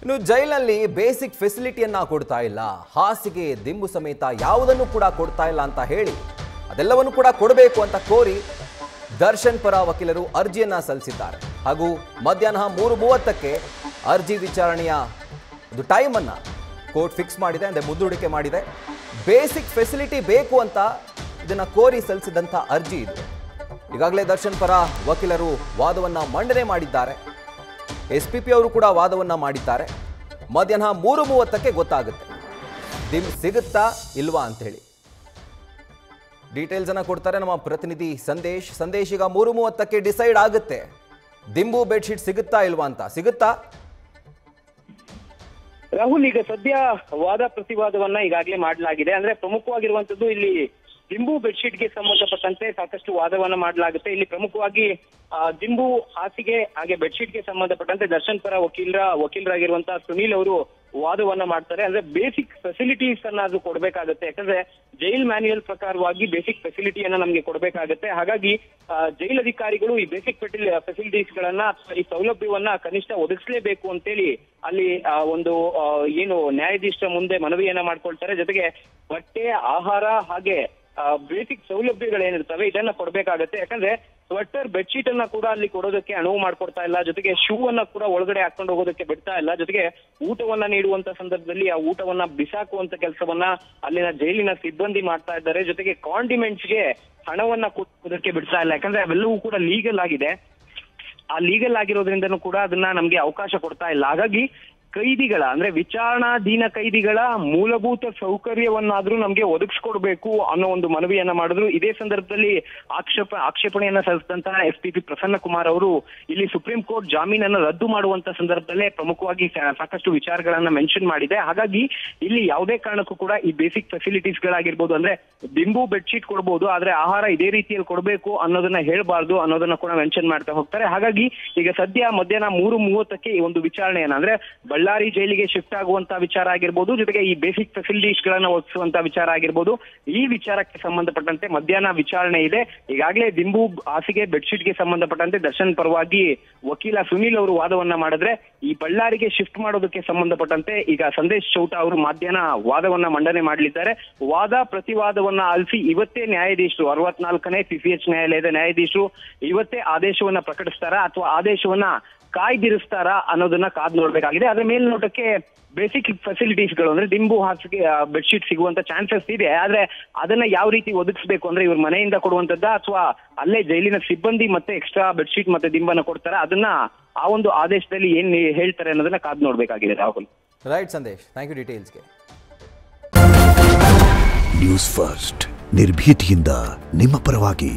ಇನ್ನು ಜೈಲಲ್ಲಿ ಬೇಸಿಕ್ ಫೆಸಿಲಿಟಿಯನ್ನ ಕೊಡ್ತಾ ಇಲ್ಲ, ಹಾಸಿಗೆ ದಿಂಬು ಸಮೇತ ಯಾವುದನ್ನು ಕೂಡ ಕೊಡ್ತಾ ಇಲ್ಲ ಅಂತ ಹೇಳಿ ಅದೆಲ್ಲವನ್ನು ಕೂಡ ಕೊಡಬೇಕು ಅಂತ ಕೋರಿ ದರ್ಶನ್ ಪರ ವಕೀಲರು ಅರ್ಜಿಯನ್ನ ಸಲ್ಲಿಸಿದ್ದಾರೆ. ಹಾಗೂ ಮಧ್ಯಾಹ್ನ 3:30ಕ್ಕೆ ಅರ್ಜಿ ವಿಚಾರಣೆಯ ಒಂದು ಟೈಮ್ ಅನ್ನ ಕೋರ್ಟ್ ಫಿಕ್ಸ್ ಮಾಡಿದೆ, ಅಂದ್ರೆ ಮುಂದೂಡಿಕೆ ಮಾಡಿದೆ. ಬೇಸಿಕ್ ಫೆಸಿಲಿಟಿ ಬೇಕು ಅಂತ ಇದನ್ನ ಕೋರಿ ಸಲ್ಲಿಸಿದಂತ ಅರ್ಜಿ ಇದು. ಈಗಾಗಲೇ ದರ್ಶನ್ ಪರ ವಕೀಲರು ವಾದವನ್ನ ಮಂಡನೆ ಮಾಡಿದ್ದಾರೆ. SPP ಅವರು ಕೂಡ ವಾದವನ್ನ ಮಾಡಿದ್ದಾರೆ. ಮಧ್ಯಾಹ್ನ 3:30ಕ್ಕೆ ಗೊತ್ತಾಗುತ್ತೆ ದಿಂಬು ಸಿಗುತ್ತಾ ಇಲ್ವಾ ಅಂತ ಹೇಳಿ. ಡೀಟೇಲ್ಸ್ ಅನ್ನ ಕೊಡ್ತಾರೆ ನಮ್ಮ ಪ್ರತಿನಿಧಿ ಸಂದೇಶ್. ಈಗ 3:30ಕ್ಕೆ ಡಿಸೈಡ್ ಆಗುತ್ತೆ ದಿಂಬು ಬೆಡ್ಶೀಟ್ ಸಿಗುತ್ತಾ ಇಲ್ವಾ ಅಂತ. ಸಿಗುತ್ತಾ ರಾಹುಲ್? ಈಗ ಸದ್ಯ ವಾದ ಪ್ರತಿವಾದವನ್ನ ಈಗಾಗಲೇ ಮಾಡಲಾಗಿದೆ. ಅಂದ್ರೆ ಪ್ರಮುಖವಾಗಿರುವಂತದ್ದು ಇಲ್ಲಿ ದಿಂಬು ಬೆಡ್ಶೀಟ್ಗೆ ಸಂಬಂಧಪಟ್ಟಂತೆ ಸಾಕಷ್ಟು ವಾದವನ್ನ ಮಾಡಲಾಗುತ್ತೆ. ಇಲ್ಲಿ ಪ್ರಮುಖವಾಗಿ ದಿಂಬು, ಹಾಸಿಗೆ ಹಾಗೆ ಬೆಡ್ಶೀಟ್ಗೆ ಸಂಬಂಧಪಟ್ಟಂತೆ ದರ್ಶನ್ ಪರ ವಕೀಲರಾಗಿರುವಂತಹ ಸುನೀಲ್ ಅವರು ವಾದವನ್ನ ಮಾಡ್ತಾರೆ. ಅಂದ್ರೆ ಬೇಸಿಕ್ ಫೆಸಿಲಿಟೀಸ್ ಅನ್ನ ಕೊಡ್ಬೇಕಾಗತ್ತೆ. ಯಾಕಂದ್ರೆ ಜೈಲ್ ಮ್ಯಾನ್ಯುಯಲ್ ಪ್ರಕಾರವಾಗಿ ಬೇಸಿಕ್ ಫೆಸಿಲಿಟಿಯನ್ನ ನಮ್ಗೆ ಕೊಡ್ಬೇಕಾಗತ್ತೆ. ಹಾಗಾಗಿ ಜೈಲ್ ಅಧಿಕಾರಿಗಳು ಈ ಬೇಸಿಕ್ ಫೆಸಿಲಿಟೀಸ್ ಗಳನ್ನ, ಈ ಸೌಲಭ್ಯವನ್ನ ಕನಿಷ್ಠ ಒದಗಿಸಲೇಬೇಕು ಅಂತೇಳಿ ಅಲ್ಲಿ ಒಂದು ಏನು ನ್ಯಾಯಾಧೀಶರ ಮುಂದೆ ಮನವಿಯನ್ನ ಮಾಡ್ಕೊಳ್ತಾರೆ. ಜೊತೆಗೆ ಬಟ್ಟೆ, ಆಹಾರ ಹಾಗೆ ಬೇಸಿಕ್ ಸೌಲಭ್ಯಗಳೇನಿರ್ತವೆ ಇದನ್ನ ಕೊಡ್ಬೇಕಾಗತ್ತೆ. ಯಾಕಂದ್ರೆ ಸ್ವೆಟರ್, ಬೆಡ್ಶೀಟ್ ಅನ್ನ ಕೂಡ ಅಲ್ಲಿ ಕೊಡೋದಕ್ಕೆ ಅನುವು ಮಾಡ್ಕೊಡ್ತಾ ಇಲ್ಲ. ಜೊತೆಗೆ ಶೂ ಅನ್ನ ಕೂಡ ಒಳಗಡೆ ಹಾಕೊಂಡು ಹೋಗೋದಕ್ಕೆ ಬಿಡ್ತಾ ಇಲ್ಲ. ಜೊತೆಗೆ ಊಟವನ್ನ ನೀಡುವಂತ ಸಂದರ್ಭದಲ್ಲಿ ಆ ಊಟವನ್ನ ಬಿಸಾಕುವಂತ ಕೆಲಸವನ್ನ ಅಲ್ಲಿನ ಜೈಲಿನ ಸಿಬ್ಬಂದಿ ಮಾಡ್ತಾ ಇದ್ದಾರೆ. ಜೊತೆಗೆ ಕಾಂಡಿಮೆಂಟ್ಸ್ಗೆ ಹಣವನ್ನ ಕೊಡೋದಕ್ಕೆ ಬಿಡ್ತಾ ಇಲ್ಲ. ಯಾಕಂದ್ರೆ ಅವೆಲ್ಲವೂ ಕೂಡ ಲೀಗಲ್ ಆಗಿದೆ. ಆ ಲೀಗಲ್ ಆಗಿರೋದ್ರಿಂದನೂ ಕೂಡ ಅದನ್ನ ನಮ್ಗೆ ಅವಕಾಶ ಕೊಡ್ತಾ ಇಲ್ಲ. ಹಾಗಾಗಿ ಕೈದಿಗಳ, ಅಂದ್ರೆ ವಿಚಾರಣಾಧೀನ ಕೈದಿಗಳ ಮೂಲಭೂತ ಸೌಕರ್ಯವನ್ನಾದ್ರೂ ನಮ್ಗೆ ಒದಗಿಸ್ಕೊಡ್ಬೇಕು ಅನ್ನೋ ಒಂದು ಮನವಿಯನ್ನ ಮಾಡಿದ್ರು. ಇದೇ ಸಂದರ್ಭದಲ್ಲಿ ಆಕ್ಷೇಪಣೆಯನ್ನ ಸಲ್ಲಿಸಿದಂತಹ SPP ಪ್ರಸನ್ನ ಕುಮಾರ್ ಅವರು ಇಲ್ಲಿ ಸುಪ್ರೀಂ ಕೋರ್ಟ್ ಜಾಮೀನನ್ನು ರದ್ದು ಮಾಡುವಂತ ಸಂದರ್ಭದಲ್ಲೇ ಪ್ರಮುಖವಾಗಿ ಸಾಕಷ್ಟು ವಿಚಾರಗಳನ್ನ ಮೆನ್ಷನ್ ಮಾಡಿದೆ. ಹಾಗಾಗಿ ಇಲ್ಲಿ ಯಾವುದೇ ಕಾರಣಕ್ಕೂ ಕೂಡ ಈ ಬೇಸಿಕ್ ಫೆಸಿಲಿಟೀಸ್ ಗಳಾಗಿರ್ಬೋದು, ಅಂದ್ರೆ ದಿಂಬು, ಬೆಡ್ಶೀಟ್ ಕೊಡ್ಬೋದು, ಆದ್ರೆ ಆಹಾರ ಇದೇ ರೀತಿಯಲ್ಲಿ ಕೊಡಬೇಕು ಅನ್ನೋದನ್ನ ಹೇಳ್ಬಾರ್ದು ಅನ್ನೋದನ್ನ ಕೂಡ ಮೆನ್ಷನ್ ಮಾಡ್ತಾ ಹೋಗ್ತಾರೆ. ಹಾಗಾಗಿ ಈಗ ಸದ್ಯ ಮಧ್ಯಾಹ್ನ 3:30ಕ್ಕೆ ಈ ಒಂದು ವಿಚಾರಣೆಯನ್ನ, ಅಂದ್ರೆ ಬಳ್ಳಾರಿ ಜೈಲಿಗೆ ಶಿಫ್ಟ್ ಆಗುವಂತ ವಿಚಾರ ಆಗಿರ್ಬೋದು, ಜೊತೆಗೆ ಈ ಬೇಸಿಕ್ ಫೆಸಿಲಿಟೀಸ್ ಗಳನ್ನ ಒದಗಿಸುವಂತ ವಿಚಾರ ಆಗಿರ್ಬೋದು, ಈ ವಿಚಾರಕ್ಕೆ ಸಂಬಂಧಪಟ್ಟಂತೆ ಮಧ್ಯಾಹ್ನ ವಿಚಾರಣೆ ಇದೆ. ಈಗಾಗಲೇ ದಿಂಬು, ಹಾಸಿಗೆ, ಬೆಡ್ಶೀಟ್ಗೆ ಸಂಬಂಧಪಟ್ಟಂತೆ ದರ್ಶನ್ ಪರವಾಗಿ ವಕೀಲ ಸುನೀಲ್ ಅವರು ವಾದವನ್ನ ಮಾಡಿದ್ರೆ, ಈ ಬಳ್ಳಾರಿಗೆ ಶಿಫ್ಟ್ ಮಾಡೋದಕ್ಕೆ ಸಂಬಂಧಪಟ್ಟಂತೆ ಈಗ ಸಂದೇಶ್ ಚೌಟ ಅವರು ಮಧ್ಯಾಹ್ನ ವಾದವನ್ನ ಮಂಡನೆ ಮಾಡಲಿದ್ದಾರೆ. ವಾದ ಪ್ರತಿವಾದವನ್ನ ಆಲಿಸಿ ಇವತ್ತೇ ನ್ಯಾಯಾಧೀಶರು, 64ನೇ CCH ನ್ಯಾಯಾಲಯದ ನ್ಯಾಯಾಧೀಶರು ಇವತ್ತೇ ಆದೇಶವನ್ನ ಪ್ರಕಟಿಸ್ತಾರಾ ಅಥವಾ ಆದೇಶವನ್ನ ಕಾಯ್ದಿರಿಸ್ತಾರಾ ಅನ್ನೋದನ್ನ ಕಾದ್ ನೋಡ್ಬೇಕಾಗಿದೆ. ಅದ್ರ ಮೇಲ್ನೋಟಕ್ಕೆ ಬೇಸಿಕ್ ಫೆಸಿಲಿಟೀಸ್ಗಳು, ಅಂದ್ರೆ ದಿಂಬು, ಹಾಸಿಗೆ, ಬೆಡ್ಶೀಟ್ ಸಿಗುವಂತ ಚಾನ್ಸಸ್ ಇದೆ. ಆದ್ರೆ ಅದನ್ನ ಯಾವ ರೀತಿ ಒದಗಿಸ್ಬೇಕು, ಅಂದ್ರೆ ಇವ್ರ ಮನೆಯಿಂದ ಕೊಡುವಂತದ್ದ ಅಥವಾ ಅಲ್ಲೇ ಜೈಲಿನ ಸಿಬ್ಬಂದಿ ಮತ್ತೆ ಎಕ್ಸ್ಟ್ರಾ ಬೆಡ್ಶೀಟ್ ಮತ್ತೆ ದಿಂಬನ್ನ ಕೊಡ್ತಾರ, ಅದನ್ನ ಆ ಒಂದು ಆದೇಶದಲ್ಲಿ ಏನ್ ಹೇಳ್ತಾರೆ ಅನ್ನೋದನ್ನ ಕಾದ್ ನೋಡ್ಬೇಕಾಗಿದೆ. Rahul. Right Sandesh, thank you ಡೀಟೇಲ್ಸ್ಗೆ. ನ್ಯೂಸ್ ಫಸ್ಟ್, ನಿರ್ಭೀತಿಯಿಂದ ನಿಮ್ಮ ಪರವಾಗಿ.